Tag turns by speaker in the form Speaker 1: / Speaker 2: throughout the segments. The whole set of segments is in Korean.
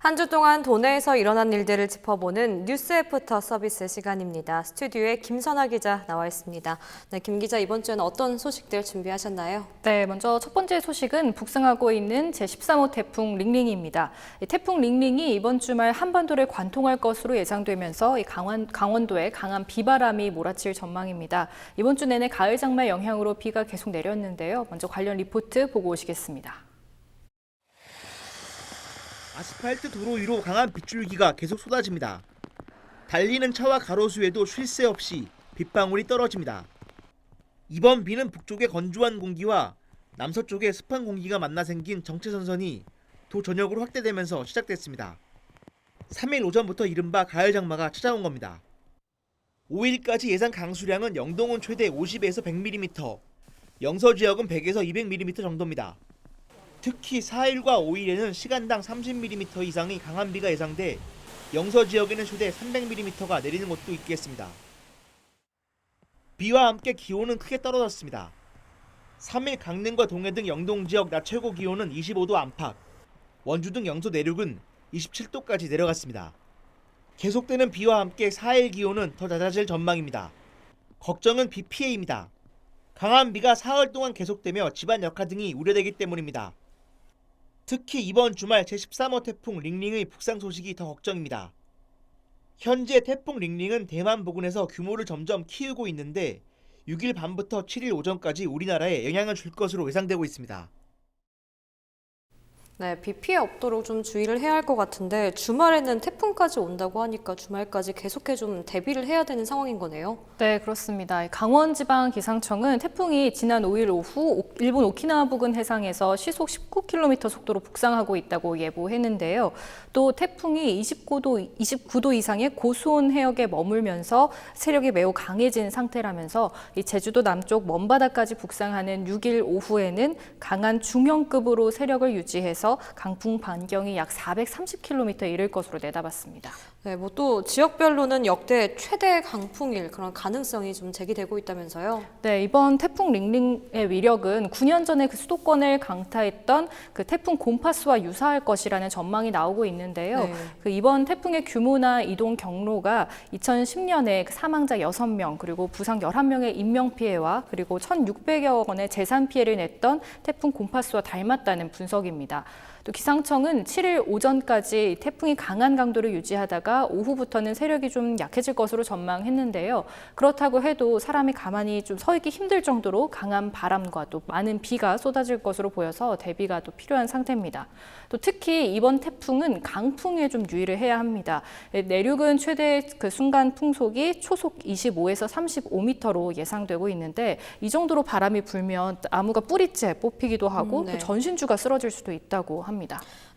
Speaker 1: 한 주 동안 도내에서 일어난 일들을 짚어보는 뉴스 애프터 서비스 시간입니다. 스튜디오에 김선아 기자 나와 있습니다. 네, 김 기자, 이번 주에는 어떤 소식들 준비하셨나요?
Speaker 2: 네, 먼저 첫 번째 소식은 북상하고 있는 제13호 태풍 링링입니다. 이 태풍 링링이 이번 주말 한반도를 관통할 것으로 예상되면서 강원도에 강한 비바람이 몰아칠 전망입니다. 이번 주 내내 가을 장마 영향으로 비가 계속 내렸는데요. 먼저 관련 리포트 보고 오시겠습니다.
Speaker 3: 아스팔트 도로 위로 강한 빗줄기가 계속 쏟아집니다. 달리는 차와 가로수에도 쉴 새 없이 빗방울이 떨어집니다. 이번 비는 북쪽의 건조한 공기와 남서쪽의 습한 공기가 만나 생긴 정체선선이 도 전역으로 확대되면서 시작됐습니다. 3일 오전부터 이른바 가을 장마가 찾아온 겁니다. 5일까지 예상 강수량은 영동은 최대 50에서 100mm, 영서 지역은 100에서 200mm 정도입니다. 특히 4일과 5일에는 시간당 30mm 이상의 강한 비가 예상돼 영서 지역에는 최대 300mm가 내리는 곳도 있겠습니다. 비와 함께 기온은 크게 떨어졌습니다. 3일 강릉과 동해 등 영동 지역 낮 최고 기온은 25도 안팎, 원주 등 영서 내륙은 27도까지 내려갔습니다. 계속되는 비와 함께 4일 기온은 더 낮아질 전망입니다. 걱정은 비 피해입니다. 강한 비가 사흘 동안 계속되며 집안 역화 등이 우려되기 때문입니다. 특히 이번 주말 제13호 태풍 링링의 북상 소식이 더 걱정입니다. 현재 태풍 링링은 대만 부근에서 규모를 점점 키우고 있는데 6일 밤부터 7일 오전까지 우리나라에 영향을 줄 것으로 예상되고 있습니다.
Speaker 1: 네, 비 피해 없도록 좀 주의를 해야 할 것 같은데 주말에는 태풍까지 온다고 하니까 주말까지 계속해 좀 대비를 해야 되는 상황인 거네요.
Speaker 2: 네, 그렇습니다. 강원지방기상청은 태풍이 지난 5일 오후 일본 오키나와 부근 해상에서 시속 19km 속도로 북상하고 있다고 예보했는데요. 또 태풍이 29도 이상의 고수온 해역에 머물면서 세력이 매우 강해진 상태라면서 이 제주도 남쪽 먼바다까지 북상하는 6일 오후에는 강한 중형급으로 세력을 유지해서 강풍 반경이 약 430km에 이를 것으로 내다봤습니다.
Speaker 1: 네, 뭐 또 지역별로는 역대 최대 강풍일 그런 가능성이 좀 제기되고 있다면서요?
Speaker 2: 네, 이번 태풍 링링의 위력은 9년 전에 그 수도권을 강타했던 그 태풍 곰파스와 유사할 것이라는 전망이 나오고 있는데요.
Speaker 1: 네.
Speaker 2: 그 이번 태풍의 규모나 이동 경로가 2010년에 사망자 6명, 그리고 부상 11명의 인명 피해와 그리고 1,600여 원의 재산 피해를 냈던 태풍 곰파스와 닮았다는 분석입니다. 또 기상청은 7일 오전까지 태풍이 강한 강도를 유지하다가 오후부터는 세력이 좀 약해질 것으로 전망했는데요. 그렇다고 해도 사람이 가만히 좀 서 있기 힘들 정도로 강한 바람과 또 많은 비가 쏟아질 것으로 보여서 대비가 또 필요한 상태입니다. 또 특히 이번 태풍은 강풍에 좀 유의를 해야 합니다. 내륙은 최대 그 순간 풍속이 초속 25에서 35m로 예상되고 있는데 이 정도로 바람이 불면 나무가 뿌리째 뽑히기도 하고
Speaker 1: 네.
Speaker 2: 또 전신주가 쓰러질 수도 있다고 합니다.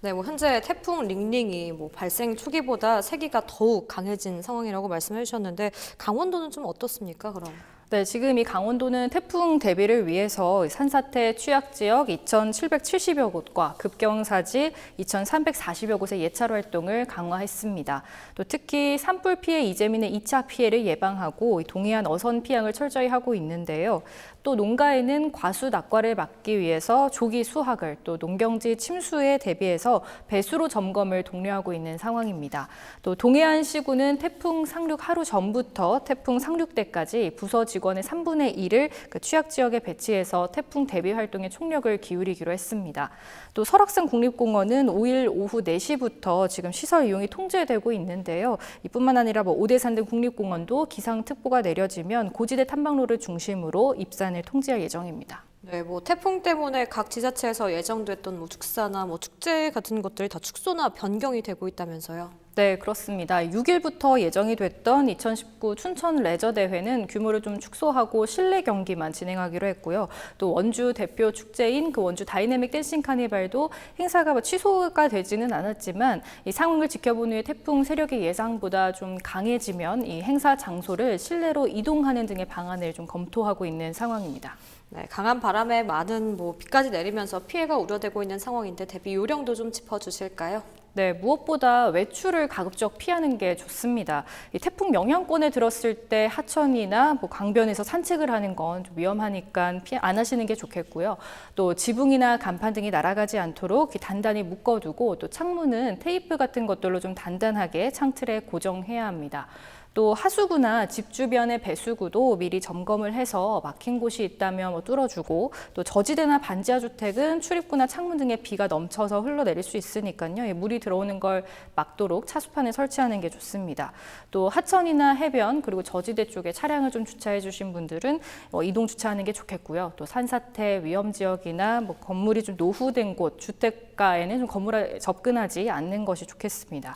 Speaker 1: 네, 뭐 현재 태풍 링링이 뭐 발생 초기보다 세기가 더욱 강해진 상황이라고 말씀해 주셨는데 강원도는 좀 어떻습니까, 그럼?
Speaker 2: 네, 지금 이 강원도는 태풍 대비를 위해서 산사태 취약 지역 2,770여 곳과 급경사지 2,340여 곳의 예찰 활동을 강화했습니다. 또 특히 산불 피해 이재민의 2차 피해를 예방하고 동해안 어선 피항을 철저히 하고 있는데요. 또 농가에는 과수 낙과를 막기 위해서 조기 수확을 또 농경지 침수에 대비해서 배수로 점검을 독려하고 있는 상황입니다. 또 동해안 시군은 태풍 상륙 하루 전부터 태풍 상륙 때까지 부서 직원의 3분의 1을 그 취약 지역에 배치해서 태풍 대비 활동에 총력을 기울이기로 했습니다. 또 설악산 국립공원은 5일 오후 4시부터 지금 시설 이용이 통제되고 있는데요. 이뿐만 아니라 오대산 등 국립공원도 기상특보가 내려지면 고지대 탐방로를 중심으로 입산을 통제할 예정입니다.
Speaker 1: 네, 뭐 태풍 때문에 각 지자체에서 예정됐던 뭐 축사나 뭐 축제 같은 것들이 다 축소나 변경이 되고 있다면서요?
Speaker 2: 네, 그렇습니다. 6일부터 예정이 됐던 2019 춘천 레저대회는 규모를 좀 축소하고 실내 경기만 진행하기로 했고요. 또 원주 대표 축제인 그 원주 다이내믹 댄싱 카니발도 행사가 취소가 되지는 않았지만 이 상황을 지켜본 후에 태풍 세력이 예상보다 좀 강해지면 이 행사 장소를 실내로 이동하는 등의 방안을 좀 검토하고 있는 상황입니다.
Speaker 1: 네, 강한 바람에 많은 뭐 비까지 내리면서 피해가 우려되고 있는 상황인데 대비 요령도 좀 짚어주실까요?
Speaker 2: 네, 무엇보다 외출을 가급적 피하는 게 좋습니다. 이 태풍 영향권에 들었을 때 하천이나 강변에서 산책을 하는 건 좀 위험하니까 안 하시는 게 좋겠고요. 또 지붕이나 간판 등이 날아가지 않도록 단단히 묶어두고 또 창문은 테이프 같은 것들로 좀 단단하게 창틀에 고정해야 합니다. 또 하수구나 집 주변의 배수구도 미리 점검을 해서 막힌 곳이 있다면 뚫어주고, 또 저지대나 반지하 주택은 출입구나 창문 등에 비가 넘쳐서 흘러내릴 수 있으니까요. 물이 들어오는 걸 막도록 차수판을 설치하는 게 좋습니다. 또 하천이나 해변 그리고 저지대 쪽에 차량을 좀 주차해 주신 분들은 이동 주차하는 게 좋겠고요. 또 산사태 위험 지역이나 건물이 좀 노후된 곳, 주택가에는 좀 건물에 접근하지 않는 것이 좋겠습니다.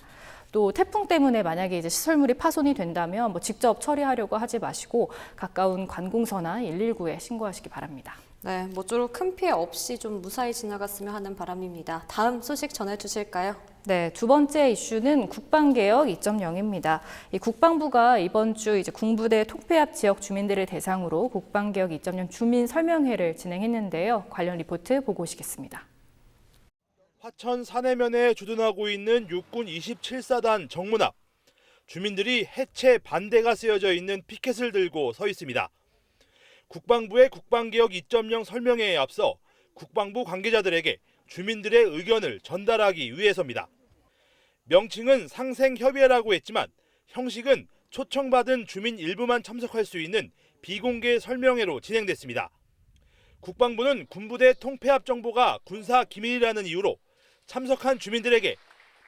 Speaker 2: 또 태풍 때문에 만약에 이제 시설물이 파손이 된다면 직접 처리하려고 하지 마시고 가까운 관공서나 119에 신고하시기 바랍니다.
Speaker 1: 네, 모쪼록 큰 피해 없이 좀 무사히 지나갔으면 하는 바람입니다. 다음 소식 전해주실까요?
Speaker 2: 네, 두 번째 이슈는 국방개혁 2.0입니다. 이 국방부가 이번 주 이제 군부대 통폐합 지역 주민들을 대상으로 국방개혁 2.0 주민 설명회를 진행했는데요. 관련 리포트 보고 오시겠습니다.
Speaker 4: 화천 산해면에 주둔하고 있는 육군 27사단 정문 앞, 주민들이 해체 반대가 쓰여져 있는 피켓을 들고 서 있습니다. 국방부의 국방개혁 2.0 설명회에 앞서 국방부 관계자들에게 주민들의 의견을 전달하기 위해서입니다. 명칭은 상생협의회라고 했지만 형식은 초청받은 주민 일부만 참석할 수 있는 비공개 설명회로 진행됐습니다. 국방부는 군부대 통폐합 정보가 군사 기밀이라는 이유로 참석한 주민들에게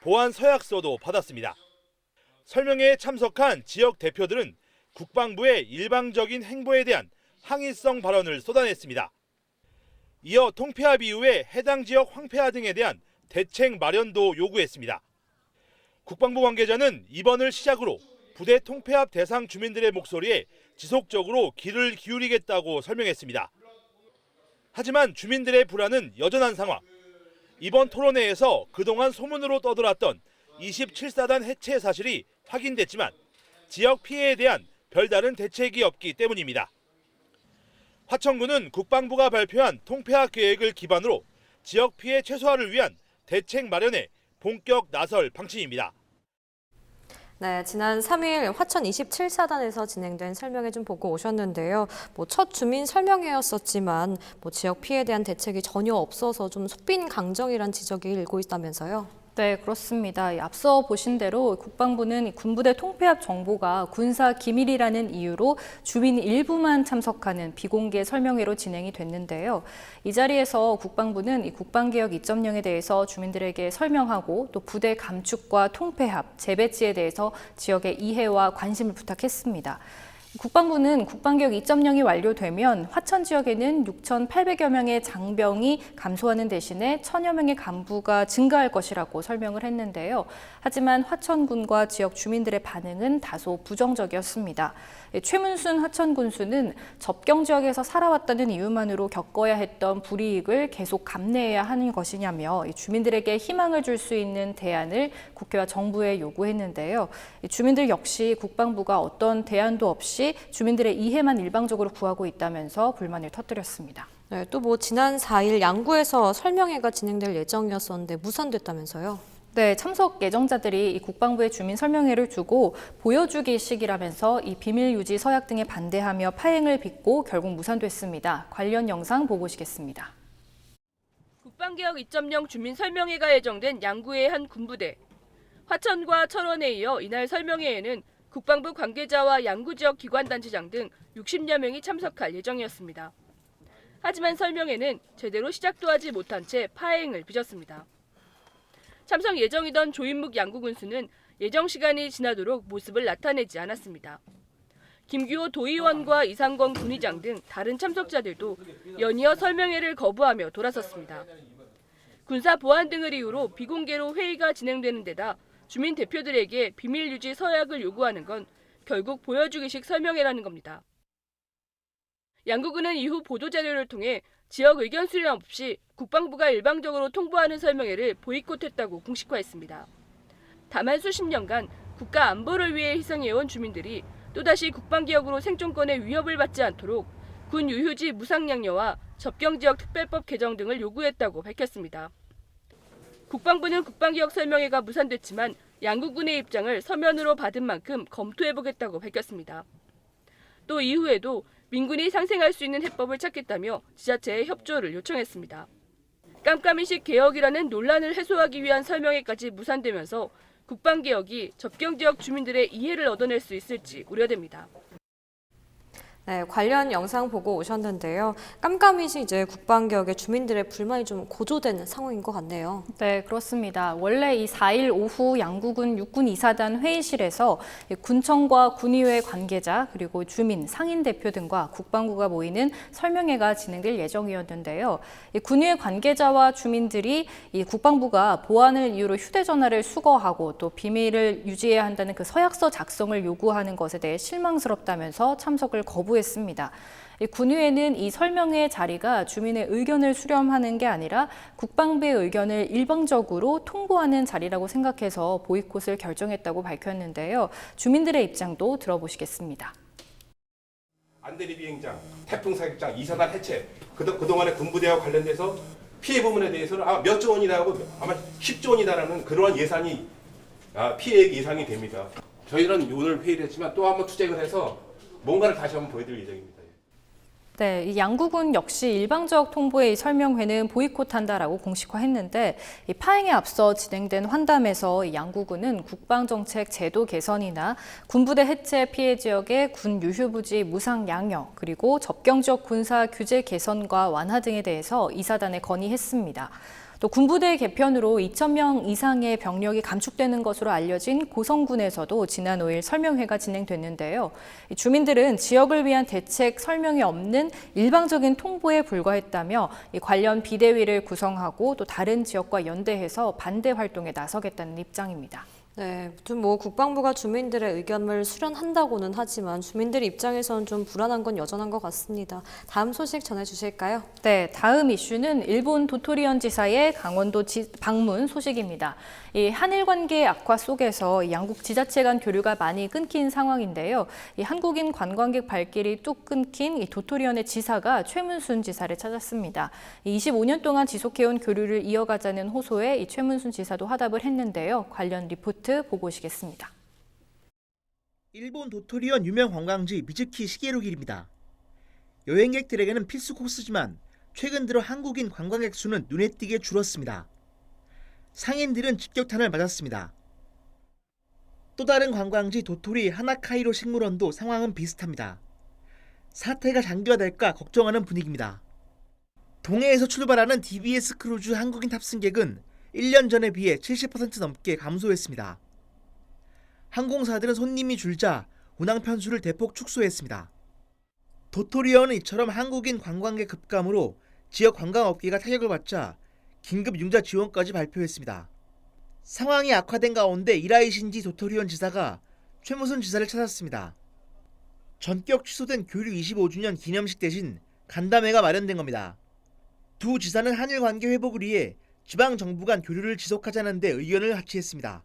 Speaker 4: 보안 서약서도 받았습니다. 설명회에 참석한 지역 대표들은 국방부의 일방적인 행보에 대한 항의성 발언을 쏟아냈습니다. 이어 통폐합 이후에 해당 지역 황폐화 등에 대한 대책 마련도 요구했습니다. 국방부 관계자는 이번을 시작으로 부대 통폐합 대상 주민들의 목소리에 지속적으로 귀를 기울이겠다고 설명했습니다. 하지만 주민들의 불안은 여전한 상황. 이번 토론회에서 그동안 소문으로 떠돌았던 27사단 해체 사실이 확인됐지만 지역 피해에 대한 별다른 대책이 없기 때문입니다. 화천군은 국방부가 발표한 통폐합 계획을 기반으로 지역 피해 최소화를 위한 대책 마련에 본격 나설 방침입니다.
Speaker 1: 네, 지난 3일 화천 27사단에서 진행된 설명회 좀 보고 오셨는데요. 첫 주민 설명회였었지만 지역 피해에 대한 대책이 전혀 없어서 좀 속빈 강정이란 지적이 일고 있다면서요.
Speaker 2: 네, 그렇습니다. 앞서 보신 대로 국방부는 군부대 통폐합 정보가 군사 기밀이라는 이유로 주민 일부만 참석하는 비공개 설명회로 진행이 됐는데요. 이 자리에서 국방부는 이 국방개혁 2.0에 대해서 주민들에게 설명하고 또 부대 감축과 통폐합, 재배치에 대해서 지역의 이해와 관심을 부탁했습니다. 국방부는 국방개혁 2.0이 완료되면 화천 지역에는 6,800여 명의 장병이 감소하는 대신에 1,000여 명의 간부가 증가할 것이라고 설명을 했는데요. 하지만 화천군과 지역 주민들의 반응은 다소 부정적이었습니다. 최문순 화천 군수는 접경 지역에서 살아왔다는 이유만으로 겪어야 했던 불이익을 계속 감내해야 하는 것이냐며 주민들에게 희망을 줄 수 있는 대안을 국회와 정부에 요구했는데요. 주민들 역시 국방부가 어떤 대안도 없이 주민들의 이해만 일방적으로 구하고 있다면서 불만을 터뜨렸습니다.
Speaker 1: 네, 또 지난 4일 양구에서 설명회가 진행될 예정이었었는데 무산됐다면서요.
Speaker 2: 네, 참석 예정자들이 이 국방부의 주민 설명회를 두고 보여주기식이라면서 이 비밀 유지 서약 등에 반대하며 파행을 빚고 결국 무산됐습니다. 관련 영상 보고 오시겠습니다.
Speaker 5: 국방개혁 2.0 주민 설명회가 예정된 양구의 한 군부대. 화천과 철원에 이어 이날 설명회에는 국방부 관계자와 양구 지역 기관단체장 등 60여 명이 참석할 예정이었습니다. 하지만 설명회는 제대로 시작도 하지 못한 채 파행을 빚었습니다. 참석 예정이던 조인묵 양구 군수는 예정 시간이 지나도록 모습을 나타내지 않았습니다. 김규호 도의원과 이상권 군의장 등 다른 참석자들도 연이어 설명회를 거부하며 돌아섰습니다. 군사 보안 등을 이유로 비공개로 회의가 진행되는 데다 주민 대표들에게 비밀 유지 서약을 요구하는 건 결국 보여주기식 설명회라는 겁니다. 양구군은 이후 보도자료를 통해 지역 의견 수렴 없이 국방부가 일방적으로 통보하는 설명회를 보이콧했다고 공식화했습니다. 다만 수십 년간 국가 안보를 위해 희생해온 주민들이 또다시 국방개혁으로 생존권에 위협을 받지 않도록 군 유휴지 무상양료와 접경지역 특별법 개정 등을 요구했다고 밝혔습니다. 국방부는 국방개혁 설명회가 무산됐지만 양구군의 입장을 서면으로 받은 만큼 검토해보겠다고 밝혔습니다. 또 이후에도 민군이 상생할 수 있는 해법을 찾겠다며 지자체에 협조를 요청했습니다. 깜깜이식 개혁이라는 논란을 해소하기 위한 설명회까지 무산되면서 국방개혁이 접경지역 주민들의 이해를 얻어낼 수 있을지 우려됩니다.
Speaker 1: 네, 관련 영상 보고 오셨는데요. 깜깜이시 이제 국방개혁에 주민들의 불만이 좀 고조되는 상황인 것 같네요.
Speaker 2: 네, 그렇습니다. 원래 이 4일 오후 양구군 육군 2사단 회의실에서 군청과 군의회 관계자 그리고 주민, 상인 대표 등과 국방부가 모이는 설명회가 진행될 예정이었는데요. 이 군의회 관계자와 주민들이 이 국방부가 보안을 이유로 휴대전화를 수거하고 또 비밀을 유지해야 한다는 그 서약서 작성을 요구하는 것에 대해 실망스럽다면서 참석을 거부했습니다. 군의회는 이 설명회 자리가 주민의 의견을 수렴하는 게 아니라 국방부의 의견을 일방적으로 통보하는 자리라고 생각해서 보이콧을 결정했다고 밝혔는데요. 주민들의 입장도 들어보시겠습니다.
Speaker 6: 안대리 비행장, 태풍 사격장, 2사단 해체, 그동안의 군부대와 관련돼서 피해 부분에 대해서는 몇 조 원이다 하고 아마 10조 원이다라는 그러한 예산이 피해액 예상이 됩니다. 저희는 오늘 회의를 했지만 또 한번 투쟁을 해서 뭔가를 다시 한번 보여드릴 예정입니다.
Speaker 2: 네, 이 양구군 역시 일방적 통보의 설명회는 보이콧한다라고 공식화했는데 이 파행에 앞서 진행된 환담에서 이 양구군은 국방정책 제도 개선이나 군부대 해체 피해 지역의 군 유휴부지 무상 양역 그리고 접경지역 군사 규제 개선과 완화 등에 대해서 이사단에 건의했습니다. 또 군부대 개편으로 2,000명 이상의 병력이 감축되는 것으로 알려진 고성군에서도 지난 5일 설명회가 진행됐는데요. 주민들은 지역을 위한 대책 설명이 없는 일방적인 통보에 불과했다며 관련 비대위를 구성하고 또 다른 지역과 연대해서 반대 활동에 나서겠다는 입장입니다.
Speaker 1: 네, 뭐 국방부가 주민들의 의견을 수렴한다고는 하지만 주민들 입장에서는 좀 불안한 건 여전한 것 같습니다. 다음 소식 전해주실까요?
Speaker 2: 네, 다음 이슈는 일본 도토리현 지사의 강원도 방문 소식입니다. 이 한일 관계 악화 속에서 양국 지자체 간 교류가 많이 끊긴 상황인데요. 이 한국인 관광객 발길이 뚝 끊긴 이 도토리현의 지사가 최문순 지사를 찾았습니다. 25년 동안 지속해온 교류를 이어가자는 호소에 이 최문순 지사도 화답을 했는데요. 관련 리포트 보고 오시겠습니다.
Speaker 3: 일본 도토리현 유명 관광지 미즈키 시게루길입니다. 여행객들에게는 필수 코스지만 최근 들어 한국인 관광객 수는 눈에 띄게 줄었습니다. 상인들은 직격탄을 맞았습니다. 또 다른 관광지 도토리 하나카이로 식물원도 상황은 비슷합니다. 사태가 장기화될까 걱정하는 분위기입니다. 동해에서 출발하는 DBS 크루즈 한국인 탑승객은 1년 전에 비해 70% 넘게 감소했습니다. 항공사들은 손님이 줄자 운항 편수를 대폭 축소했습니다. 도토리현은 이처럼 한국인 관광객 급감으로 지역 관광업계가 타격을 받자 긴급 융자 지원까지 발표했습니다. 상황이 악화된 가운데 이라이 신지 도토리현 지사가 최무순 지사를 찾았습니다. 전격 취소된 교류 25주년 기념식 대신 간담회가 마련된 겁니다. 두 지사는 한일 관계 회복을 위해 지방 정부 간 교류를 지속하자는 데 의견을 합치했습니다.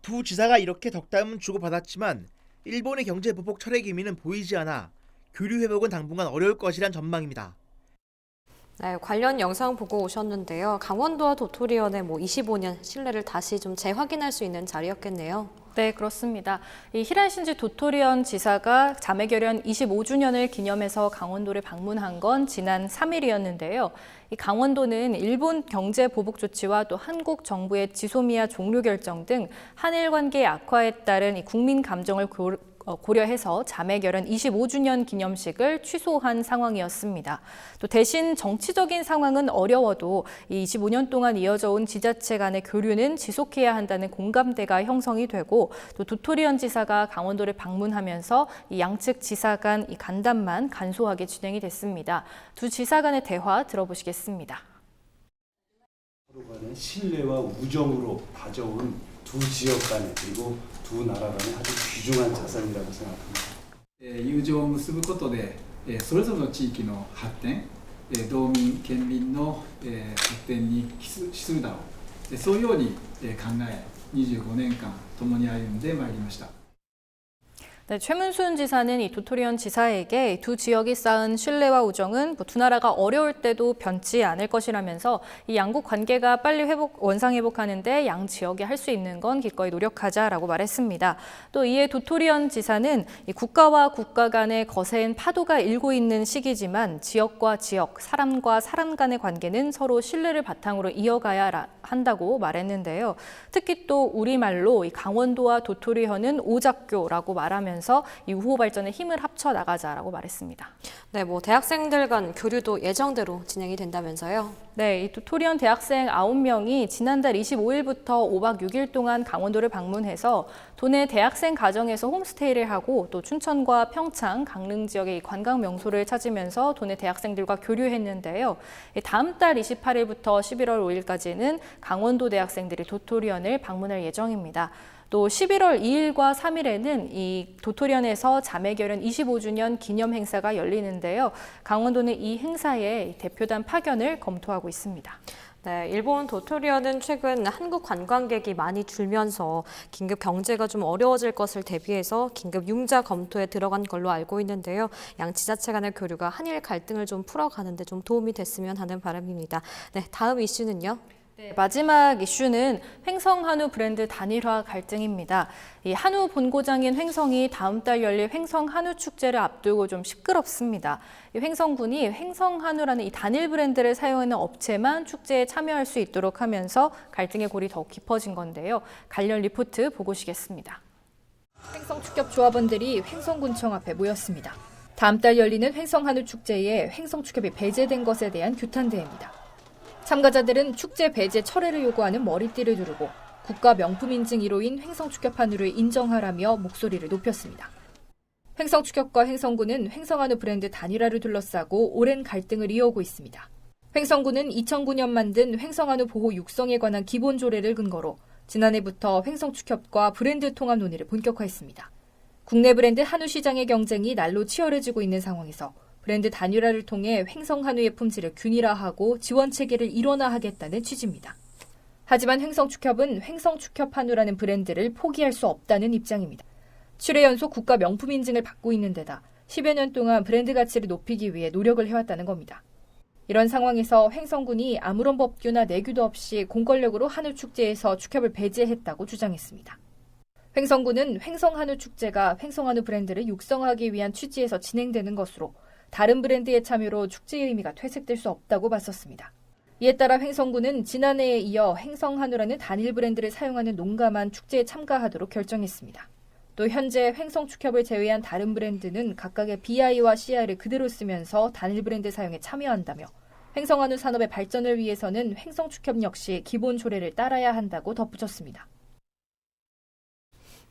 Speaker 3: 두 지사가 이렇게 덕담은 주고받았지만 일본의 경제 보복 철회 기미는 보이지 않아 교류 회복은 당분간 어려울 것이란 전망입니다.
Speaker 1: 네, 관련 영상 보고 오셨는데요. 강원도와 도토리현의 25년 신뢰를 다시 좀 재확인할 수 있는 자리였겠네요.
Speaker 2: 네, 그렇습니다. 이 히라신지 도토리현 지사가 자매결연 25주년을 기념해서 강원도를 방문한 건 지난 3일이었는데요. 이 강원도는 일본 경제 보복 조치와 또 한국 정부의 지소미아 종료 결정 등 한일 관계 악화에 따른 이 국민 감정을 고려해서 자매결연 25주년 기념식을 취소한 상황이었습니다. 또 대신 정치적인 상황은 어려워도 이 25년 동안 이어져 온 지자체 간의 교류는 지속해야 한다는 공감대가 형성이 되고 또 도토리현 지사가 강원도를 방문하면서 이 양측 지사 간 이 간담만 간소하게 진행이 됐습니다. 두 지사 간의 대화 들어보시겠습니다.
Speaker 7: 서로 간의 신뢰와 우정으로 다져온 두 지역 간의 그리고 두 나라 간의 아주 귀중한 자산이라고 생각합니다.
Speaker 8: 友情を結ぶことでそれぞれの地域の発展道民県民の発展に資するだろうそういうように考え25年間共に歩んでまいりました。
Speaker 2: 네, 최문순 지사는 이 도토리현 지사에게 두 지역이 쌓은 신뢰와 우정은 두 나라가 어려울 때도 변치 않을 것이라면서 이 양국 관계가 빨리 원상 회복하는데 양 지역이 할 수 있는 건 기꺼이 노력하자라고 말했습니다. 또 이에 도토리현 지사는 이 국가와 국가 간의 거센 파도가 일고 있는 시기지만 지역과 지역, 사람과 사람 간의 관계는 서로 신뢰를 바탕으로 이어가야 한다고 말했는데요. 특히 또 우리말로 이 강원도와 도토리현은 오작교라고 말하면서 이 우호 발전에 힘을 합쳐 나가자라고 말했습니다.
Speaker 1: 네, 대학생들 간 교류도 예정대로 진행이 된다면서요?
Speaker 2: 네, 이 도토리현 대학생 9명이 지난달 25일부터 5박 6일 동안 강원도를 방문해서 도내 대학생 가정에서 홈스테이를 하고 또 춘천과 평창, 강릉 지역의 관광 명소를 찾으면서 도내 대학생들과 교류했는데요. 다음 달 28일부터 11월 5일까지는 강원도 대학생들이 도토리현을 방문할 예정입니다. 또 11월 2일과 3일에는 이 도토리현에서 자매결연 25주년 기념 행사가 열리는데요. 강원도는 이 행사에 대표단 파견을 검토하고 있습니다.
Speaker 1: 네, 일본 도토리현은 최근 한국 관광객이 많이 줄면서 긴급 경제가 좀 어려워질 것을 대비해서 긴급 융자 검토에 들어간 걸로 알고 있는데요. 양 지자체 간의 교류가 한일 갈등을 좀 풀어가는 데 좀 도움이 됐으면 하는 바람입니다. 네, 다음 이슈는요.
Speaker 2: 네, 마지막 이슈는 횡성 한우 브랜드 단일화 갈등입니다. 이 한우 본고장인 횡성이 다음 달 열릴 횡성 한우 축제를 앞두고 좀 시끄럽습니다. 이 횡성군이 횡성 한우라는 이 단일 브랜드를 사용하는 업체만 축제에 참여할 수 있도록 하면서 갈등의 골이 더욱 깊어진 건데요. 관련 리포트 보고 오시겠습니다.
Speaker 9: 횡성축협 조합원들이 횡성군청 앞에 모였습니다. 다음 달 열리는 횡성 한우 축제에 횡성축협이 배제된 것에 대한 규탄대회입니다. 참가자들은 축제 배제 철회를 요구하는 머리띠를 두르고 국가 명품 인증 1호인 횡성축협 한우를 인정하라며 목소리를 높였습니다. 횡성축협과 횡성군은 횡성한우 브랜드 단일화를 둘러싸고 오랜 갈등을 이어오고 있습니다. 횡성군은 2009년 만든 횡성한우 보호 육성에 관한 기본 조례를 근거로 지난해부터 횡성축협과 브랜드 통합 논의를 본격화했습니다. 국내 브랜드 한우 시장의 경쟁이 날로 치열해지고 있는 상황에서 브랜드 단일화를 통해 횡성 한우의 품질을 균일화하고 지원 체계를 일원화하겠다는 취지입니다. 하지만 횡성축협은 횡성축협 한우라는 브랜드를 포기할 수 없다는 입장입니다. 7회 연속 국가 명품 인증을 받고 있는 데다 10여 년 동안 브랜드 가치를 높이기 위해 노력을 해왔다는 겁니다. 이런 상황에서 횡성군이 아무런 법규나 내규도 없이 공권력으로 한우 축제에서 축협을 배제했다고 주장했습니다. 횡성군은 횡성 한우 축제가 횡성 한우 브랜드를 육성하기 위한 취지에서 진행되는 것으로 다른 브랜드의 참여로 축제의 의미가 퇴색될 수 없다고 맞섰습니다. 이에 따라 횡성군은 지난해에 이어 횡성 한우라는 단일 브랜드를 사용하는 농가만 축제에 참가하도록 결정했습니다. 또 현재 횡성축협을 제외한 다른 브랜드는 각각의 BI와 CI를 그대로 쓰면서 단일 브랜드 사용에 참여한다며 횡성 한우 산업의 발전을 위해서는 횡성축협 역시 기본 조례를 따라야 한다고 덧붙였습니다.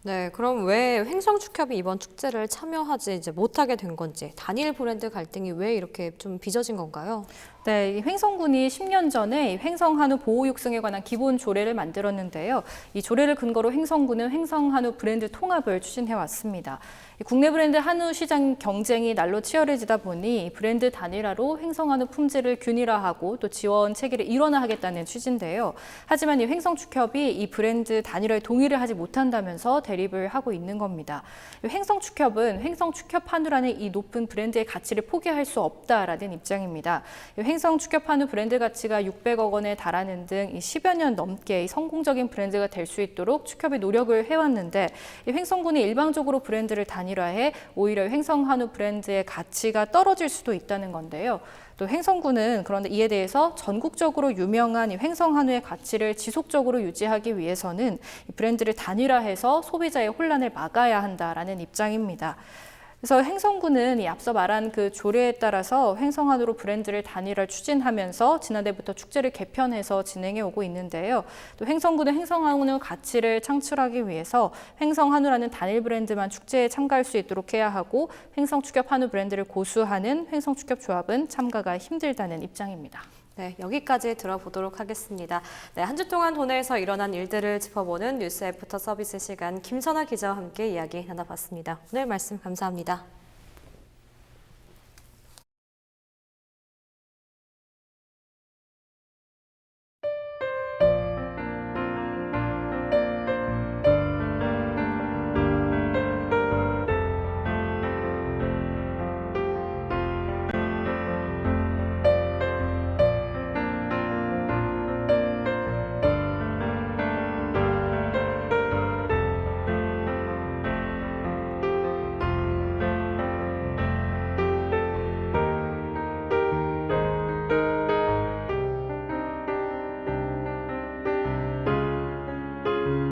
Speaker 1: 네, 그럼 왜 횡성축협이 이번 축제를 참여하지 못하게 된 건지, 단일 브랜드 갈등이 왜 이렇게 좀 빚어진 건가요?
Speaker 2: 네, 횡성군이 10년 전에 횡성한우 보호 육성에 관한 기본 조례를 만들었는데요. 이 조례를 근거로 횡성군은 횡성한우 브랜드 통합을 추진해 왔습니다. 국내 브랜드 한우 시장 경쟁이 날로 치열해지다 보니 브랜드 단일화로 횡성한우 품질을 균일화하고 또 지원 체계를 일원화하겠다는 취지인데요. 하지만 이 횡성축협이 이 브랜드 단일화에 동의를 하지 못한다면서 대립을 하고 있는 겁니다. 횡성축협은 횡성축협 한우라는 이 높은 브랜드의 가치를 포기할 수 없다라는 입장입니다. 횡성축협 한우 브랜드 가치가 600억 원에 달하는 등 10여 년 넘게 성공적인 브랜드가 될 수 있도록 축협이 노력을 해왔는데 횡성군이 일방적으로 브랜드를 단일화해 오히려 횡성한우 브랜드의 가치가 떨어질 수도 있다는 건데요. 또 횡성군은 그런데 이에 대해서 전국적으로 유명한 횡성한우의 가치를 지속적으로 유지하기 위해서는 브랜드를 단일화해서 소비자의 혼란을 막아야 한다라는 입장입니다. 그래서 횡성군은 이 앞서 말한 그 조례에 따라서 횡성한우로 브랜드를 단일화를 추진하면서 지난해부터 축제를 개편해서 진행해 오고 있는데요. 또 횡성군은 횡성한우 가치를 창출하기 위해서 횡성한우라는 단일 브랜드만 축제에 참가할 수 있도록 해야 하고 횡성축협 한우 브랜드를 고수하는 횡성축협 조합은 참가가 힘들다는 입장입니다.
Speaker 1: 네, 여기까지 들어보도록 하겠습니다. 네, 한 주 동안 도내에서 일어난 일들을 짚어보는 뉴스 애프터 서비스 시간 김선아 기자와 함께 이야기 나눠봤습니다. 오늘 말씀 감사합니다.